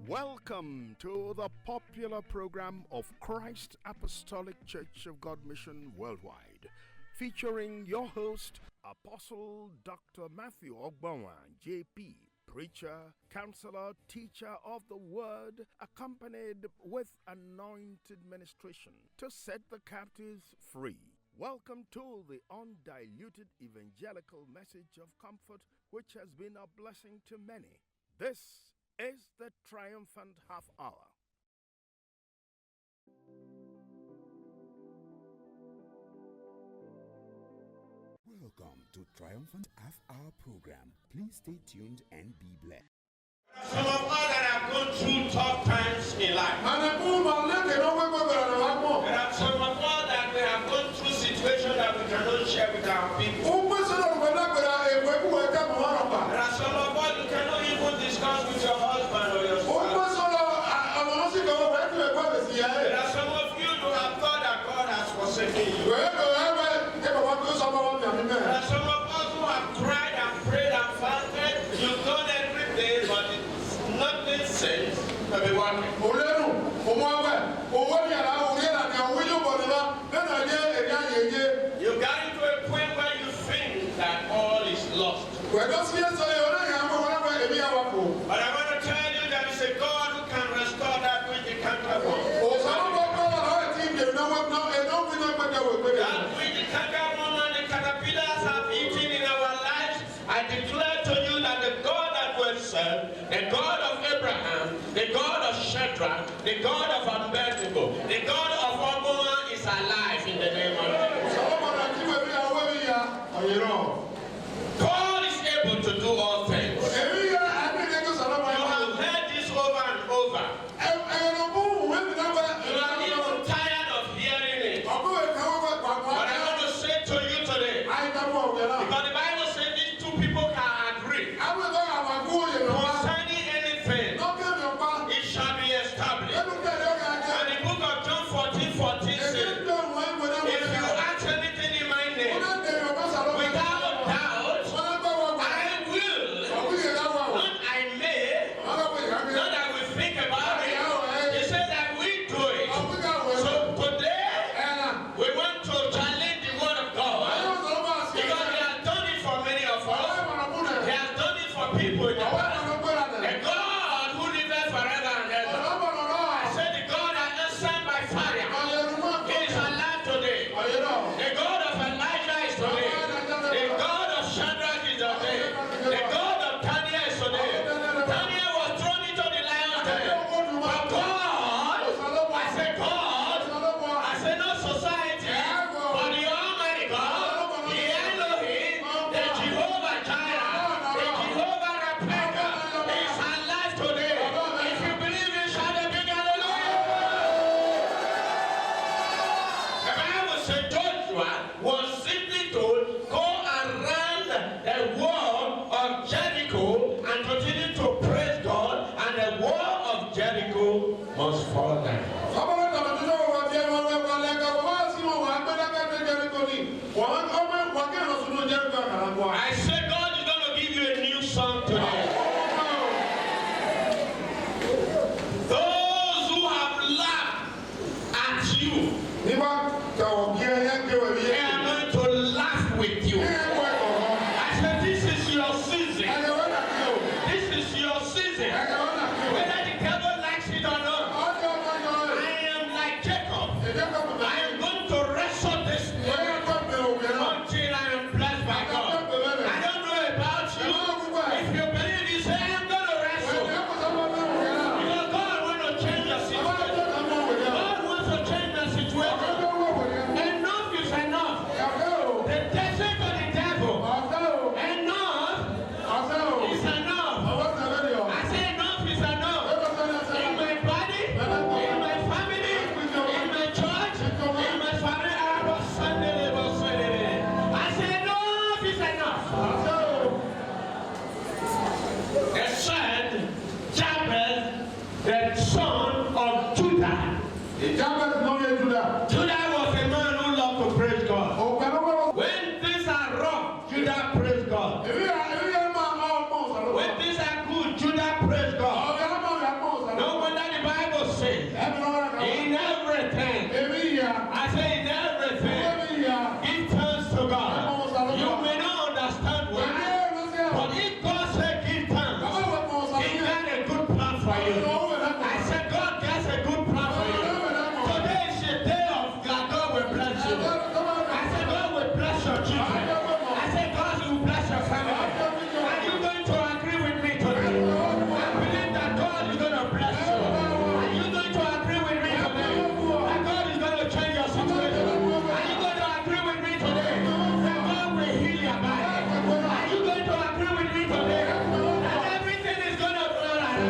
Welcome to the popular program of Christ Apostolic Church of God Mission Worldwide, featuring your host, Apostle Dr. Matthew Ogbawa, JP, preacher, counselor, teacher of the word, accompanied with anointed ministration to set the captives free. Welcome to the undiluted evangelical message of comfort, which has been a blessing to many. This is the Triumphant Half Hour. Welcome to Triumphant Half Hour program. Please stay tuned and be blessed. Some of us that have gone through tough times in life. There are some of us that we have gone through situations that we cannot share with our people. There are some of us you cannot even discuss with your husband or your spouse. There are some of you who have thought that God has forsaken you. There are some of us who have cried and prayed and fasted. You've done everything, but it's nothing sense to be working. You got into a point where you think that all is lost. But I want to tell you that it's a God who can restore that which He can't afford. That which the Cacgm and the caterpillars have eaten in our lives, I declare to you that the God that we serve, the God of Abraham, the God of Shadrach, the God of Abednego, the God of Ogbawa is alive in the name of Jesus. God is able to do all things. You have heard this over and over. You are even tired of hearing it. But I want to say to you today, because the Bible says these two people can agree concerning anything, it shall be established. And the book of John 14:14 says, if you ask anything in my name, without doubt, I will. Not I may, not I will think about it. He said that we do it. So today, we want to challenge the word of God, because He has done it for many of us. He has done it for people in the past. The God who lives forever and ever. I said the God that answered by fire. He is alive today. The God of Elijah is today. The God of Shadrach is today. The God of Daniel is today. Daniel was thrown into the lion's den. But God, I said God, I said not society, but the Almighty God, the Elohim, the Jehovah Jireh, the Jehovah Rapha, is alive today. If you believe it, shout a big hallelujah. The Bible said Joshua was simply told, go around the wall of Jericho and continue to praise God, and the wall of Jericho must fall down. I said God is going to give you a new song today. Those who have laughed at you, they are going to laugh with you. I said this is your season. This is your season. Whether the devil likes it or not, I am like Jacob. I am going to wrestle this thing until I am blessed by God. I don't know about you. If you believe, you say I'm going to wrestle. Because God wants to change your situation. God wants to change the situation. Enough is enough. The desert of the devil. Enough is enough. I say enough is enough. In my body, in my family, in my church, in my family, I say enough is enough. They said Jabez, the son of Judah. Judah was a man who loved to praise God. When things are rough, Judah praise God. When things are good, Judah praise God. No But if God said give thanks, He got a good plan for you. I said God has a good plan for you. Today is a day of God will bless you. I said God will bless your children. I said God will bless your family. Are you going to agree with me today? I believe that God is going to bless you. Are you going to agree with me today? That God is going to change your situation. Are you going to agree with me today? That God will heal your body. Are you going to agree with me today? That everything is going to go right.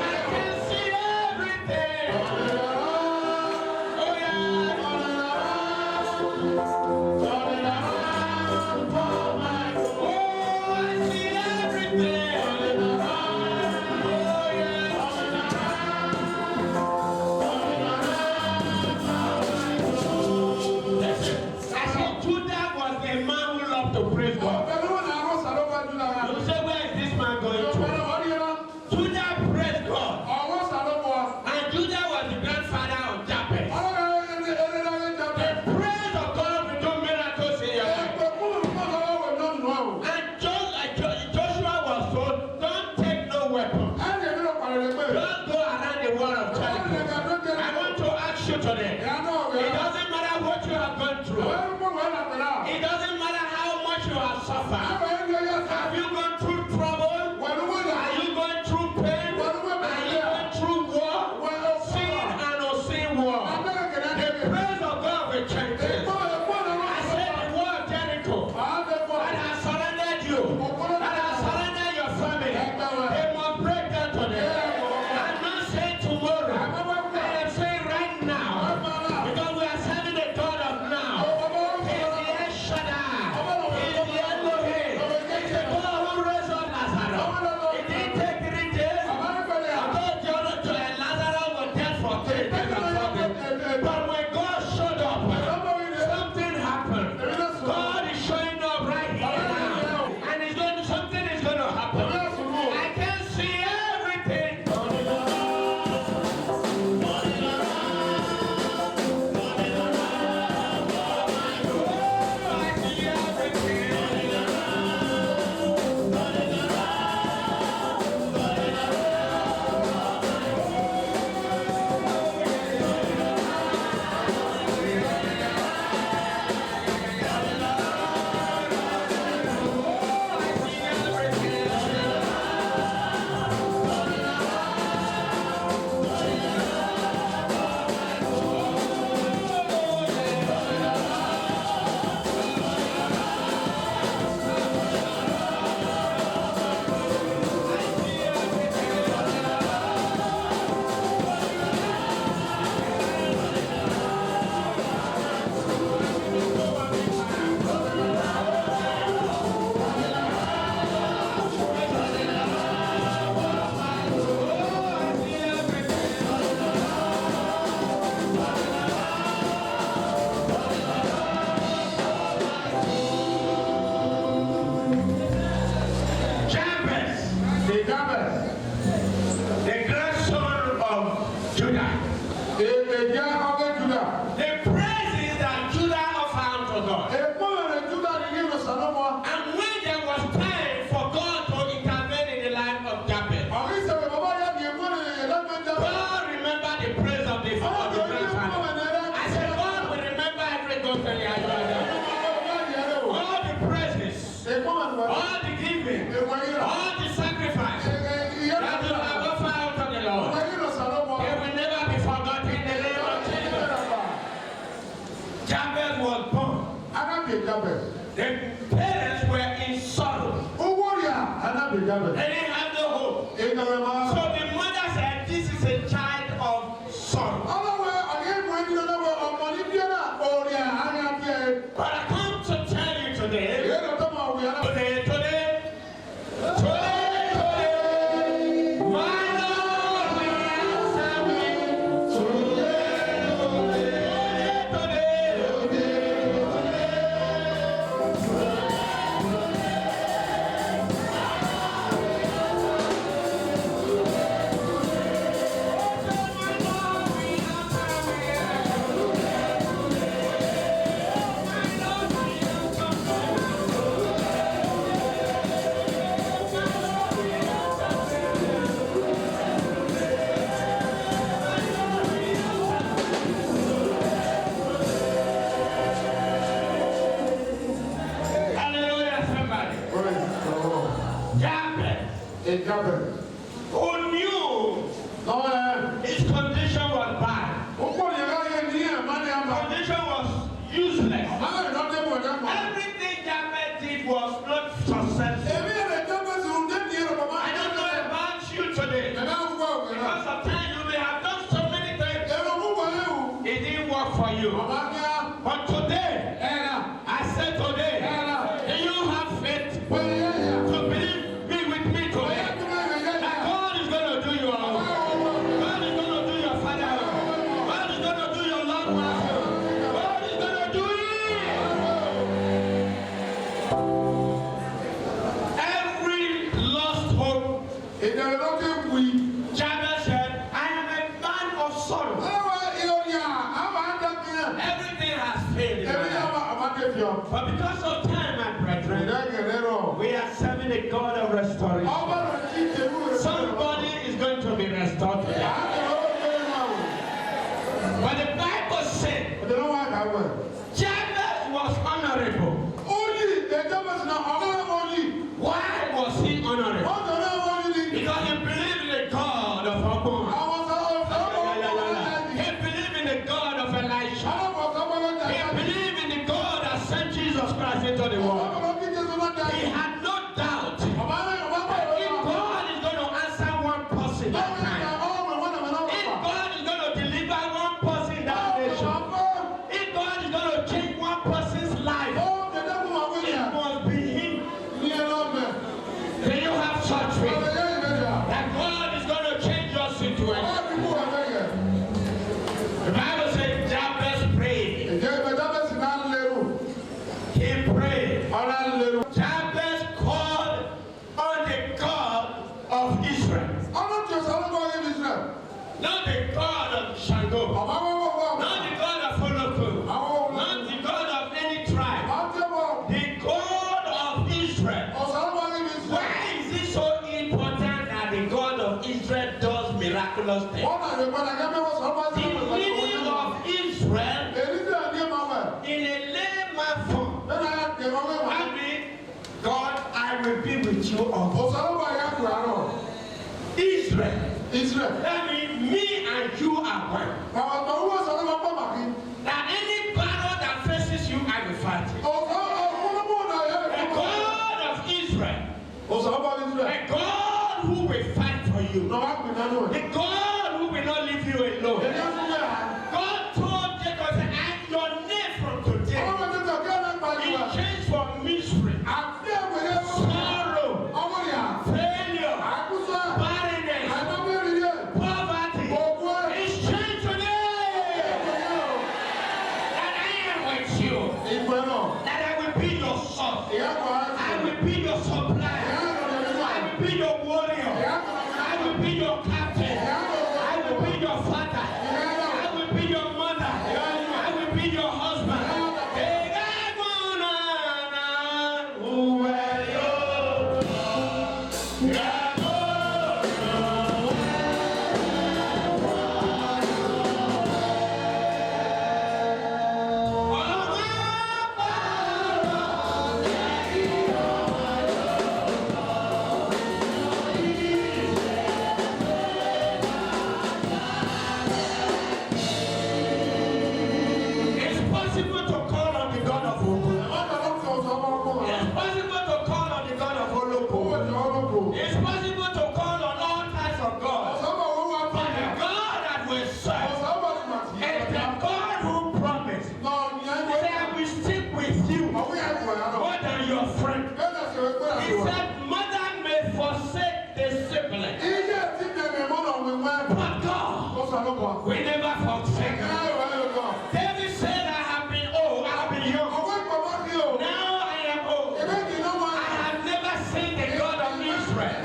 I can see everything. Oh yeah. Oh, I see everything. Oh yeah. I said Judah was a man who loved to praise God. You say, where is this man going to? Judah praised God. And Judah was the grandfather of Japheth. The praise of God will do miracles in your life. And just like Joshua was told, don't take no weapon. Don't go around the wall of Jericho. I want to ask you today. It doesn't matter what you have gone through. It doesn't matter how much you have suffered. Have you gone through trouble? Are you going through pain? Are you going through war? Sin and unseen war. The praise of God will change this. I said the wall of Jericho that has surrendered you, that has surrendered your family, they must break down today. I'm not saying tomorrow. I am saying right now. Because we are serving the God of now. He's the El Shaddai. He's the Elohim. He's the God who raised up Lazarus. It didn't take 3 days. Although Lazarus was dead for 3 days and 4 days. But when God showed up, something happened. God is showing up right here now. And something is going to happen. I can see everything. I see everything. The grandson of Judah. The praise is that Judah offered unto God. And when there was time for God to intervene in the life of Japheth, God remembered the praise of the grandfather. I said, God will remember every good thing I do. All the praises, all the giving, all the sacrifice that you have offered unto the Lord, they will never be forgotten in the name of Jesus. Japheth was born. The parents were in sorrow. They didn't have no hope. So the mother said, this is a child of sorrow. But I come to tell you today, my Lord will answer me today. who knew his condition was bad. Condition was useless. Everything Jabez did was not successful. I don't know about you today. Because sometimes you may have done so many things. It didn't work for you. But today, I said today, do you have faith to believe me with me today? That God is going to do your own. God is going to do your father. God is going to do your loved one. God is going to do it. Every lost hope, Jabez said, I am a man of sorrow. Everything has failed in my life. But because of time, my brethren, we are serving a God of restoration. Somebody is going to be restored today. But the Bible said, Jabez was honorable. Why was he honorable? Because he believed in the God of Abraham. He believed in the God of Elisha. He believed in the God that sent Jesus Christ into the world. He had no doubt that if God is going to answer one person that time, if God is going to deliver one person in that nation, if God is going to change one person's life, it must be him. Can you have such faith that God is going to change your situation? The Bible says Jabez prayed. He prayed. Jabez called on the God of Israel. Not the God of Shango. Not the God of Holoko. Not the God of any tribe. The God of Israel. Why is it so important that the God of Israel does miraculous things? The meaning of Israel in a layman form. I mean, God, I will be with you always. Israel. That means me and you are one. That any battle that faces you, I will fight it. The God of Israel. The God who will fight for you. The God who will not leave you alone. God told Jacob, your name from today is changed from misery, sorrow, failure, barrenness, poverty. It's changed today. That I am with you. That I will be your source. I will be your supplier. I will be your warrior. I will be your captain. I will be your father. I will be your mother. I will be your husband. We never forsake him. David said, I have been old, I have been young. Now I am old. I have never seen the God of Israel.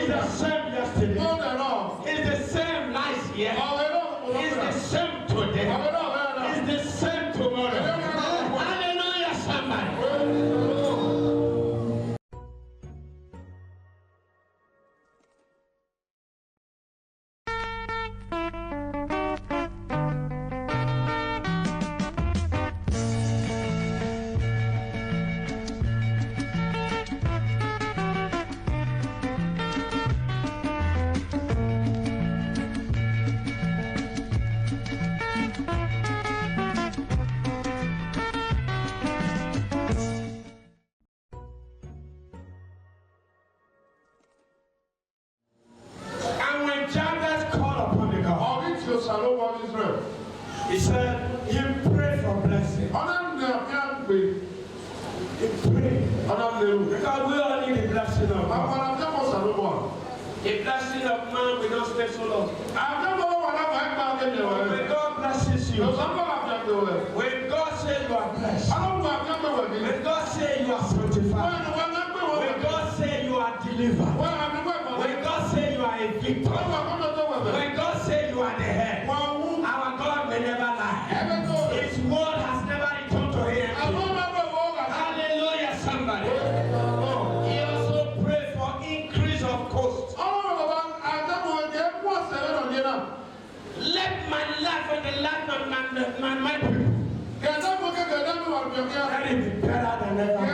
He's the same yesterday. He's the same last year. He's the same today. He's the same tomorrow. Hallelujah, somebody. He said, he prayed for blessing. He prayed. Because we all need a blessing of God. A blessing of man will not stay so long. When God blesses you, when God says you are blessed, when God says you are sanctified, when God says you are delivered, when God says you are a victor, when God says you are the head, our God may never lie. His word has never returned to him. Hallelujah, somebody. He also prayed for increase of cost. Let my life and the life of my people let it be better than ever.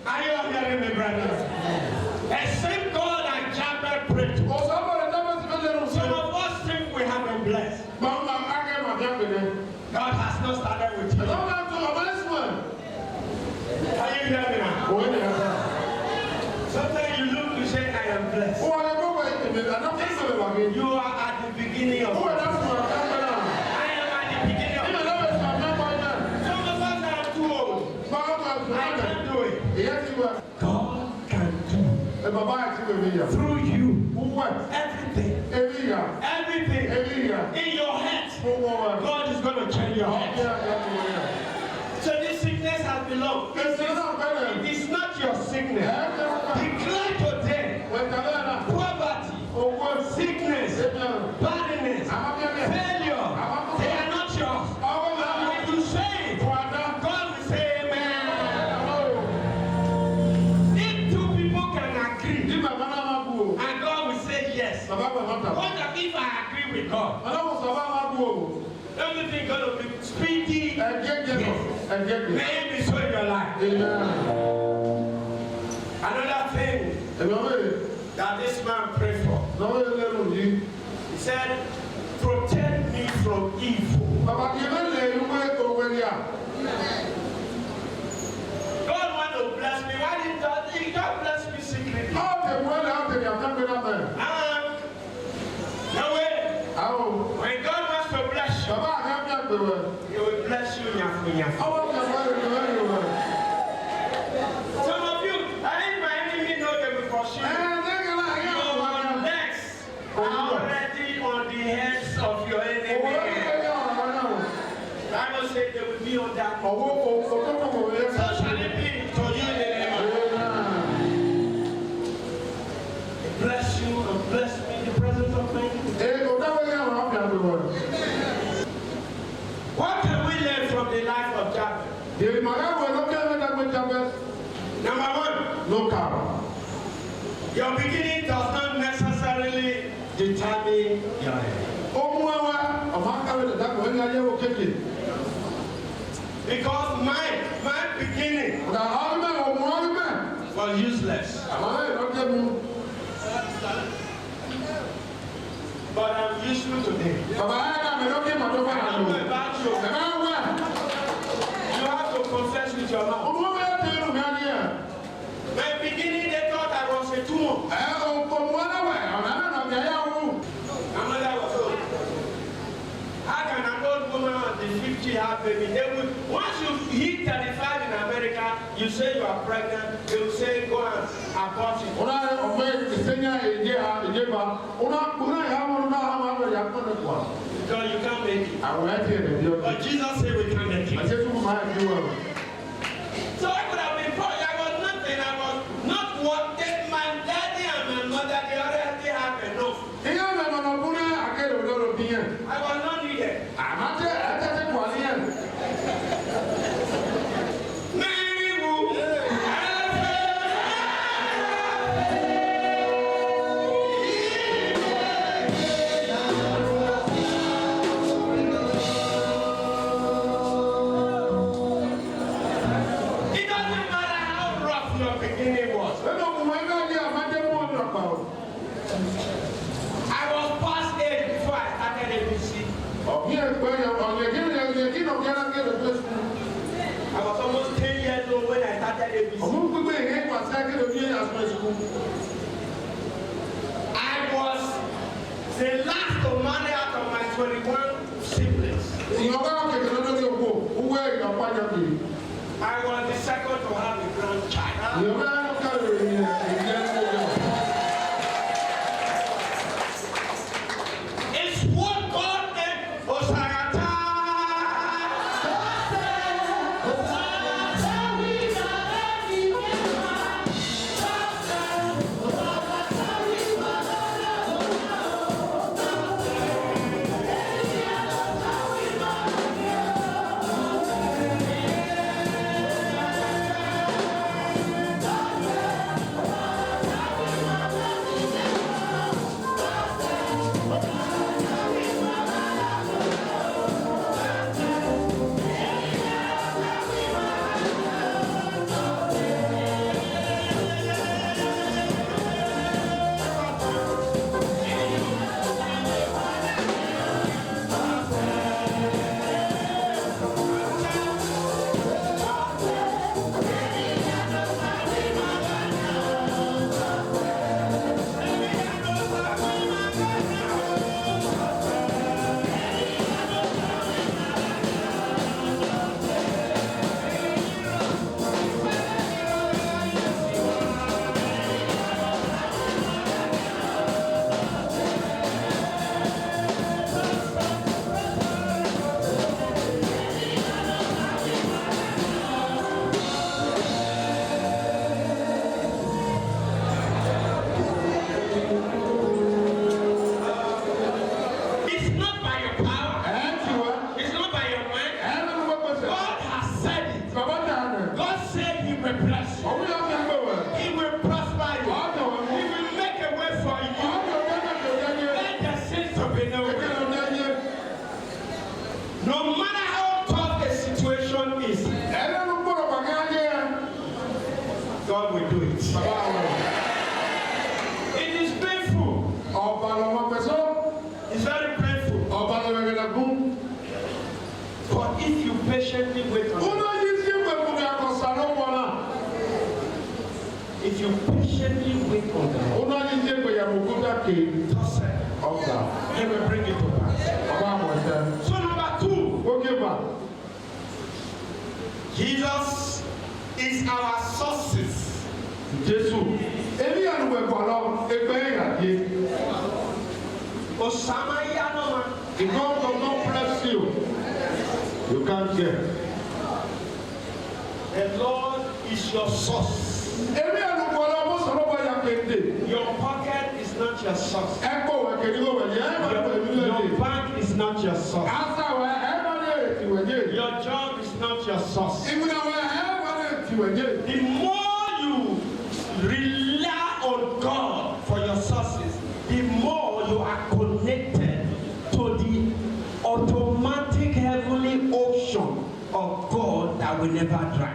Are you hearing me, brothers? The same God that Jabez prayed to. Some of us think we have been blessed. God has not started with you. Are you hearing me now? Sometimes you look, you say, I am blessed. You are at the beginning of it. I am at the beginning of it. Some of us are too old. I can't do it. God can do through you everything. Everything. In your head. God is going to change your head. So this sickness has belonged. It is not your sickness. Declare today poverty, sickness, barrenness, failure. They are not yours. When you say it, God will say amen. If two people can agree, and God will say yes. What if I agree with God? Don't you think God will be speedy? Yes. May it be so in your life. Another thing that this man prayed for. He said, protect me from evil. God wants to bless me. Why did he not bless me secretly? No way. When God wants to bless you, he will bless you. Some of you, I think my enemy know they will pursue you. Your legs are already on the heads of your enemy. I will say they will be on that. So shall it be to you in the name of God. Bless you and bless me in the presence of men. What can we learn from the life of Jabez? Number one, your beginning does not necessarily determine your end. Because my beginning was useless. But I'm useful today. I don't know about you. You have to confess with your mouth. My beginning, they thought I was a tumor. Another was old. How can an old woman at the 50 have baby? Once you hit 35 in America, you say you are pregnant, they will say go and abort it. Because you can't make it. But Jesus said we can make it. So I could have been poor. I was nothing. I was not what my daddy I was the last of money out of my 21 siblings. I was the second to have a grandchild. It's what God did. Osayata. No matter how tough the situation is, God will do it. It is painful. It's very painful. But if you patiently wait on it, if you patiently wait on it, He will bring it to pass. So number 2, Jesus is our sources. Jesus. Osama Yanoma. If God does not bless you, you can't get. The Lord is your source. Your pocket is not your source. Your bank is not your source. Your job is not your source. The more you rely on God for your sources, the more you are connected to the automatic heavenly ocean of God that will never dry.